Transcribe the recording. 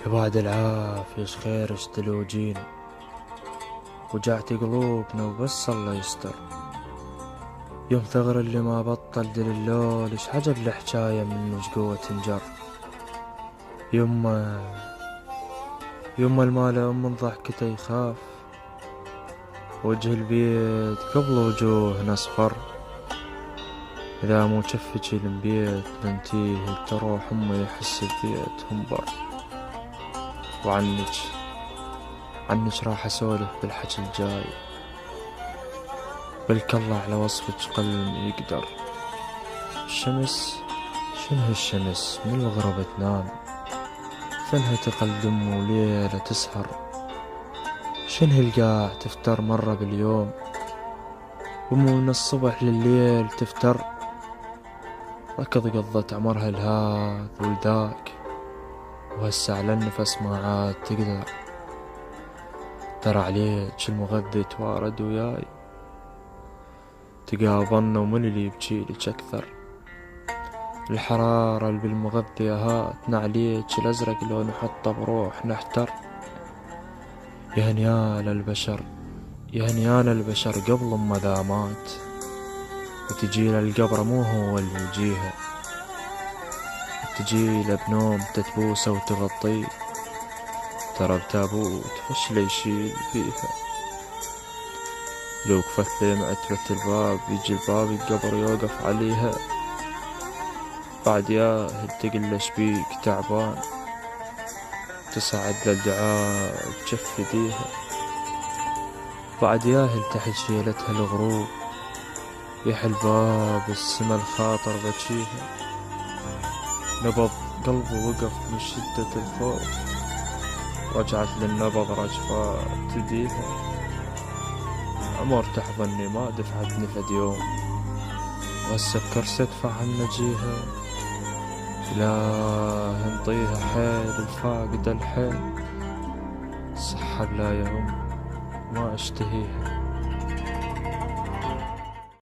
يا بعد العافية خير اشتلوجين، وجعت قلوبنا وبس الله يستر. يوم ثغر اللي ما بطل دللول، ايش عجب الحكاية منه ايش قوة تنجر. يما يما المال من ضحكته يخاف، وجه البيت قبل وجوهنا اصفر. اذا مو شفتشي البيت ننتيه، تروح امي يحس ببيتهم بر. وعنك راح اسولف بالحكي الجاي، بلك الله على وصفك قلم يقدر. الشمس شنو هالشمس من الغرب تنام، فنها تقلدم وليلة تسهر. شنو هالقاع تفتر مرة باليوم، ومو من الصبح لليل تفتر. ركض قضت عمرها الهذ والذاك، وهسه على النفس ما عاد تقدر. ترى عليك المغذي توارد وياي، تقابلنا ومن اللي يبجيلك أكثر. الحرارة اللي بالمغذية هاتنا عليك الأزرق، لو نحطه بروح نحتر. يا هنيان البشر يا هنيان البشر قبل ما ذا مات، وتجيله القبر مو هو اللي يجيها، تجيله بنوم تتبوسه وتغطيه. ترى بتابوت فش اللي يشيل فيها، لو كفت لي عتبة الباب يجي الباب القبر يوقف عليها. بعد ياهل تقل شبيك تعبان، تسعد للدعاء بجف يديها. بعد ياهل تحت شيلتها الغروب، يحل باب السما الخاطر بجيها. نبض قلبه وقف من شدة الخوف، رجعت للنبض رجفات تديها. عمر تحضني ما دفعتني فد يوم، وهسه بكرسي ادفع عن نجيها. لا انطيها حيل الفاقد الحيل، صحة بلا يوم ما اشتهيها.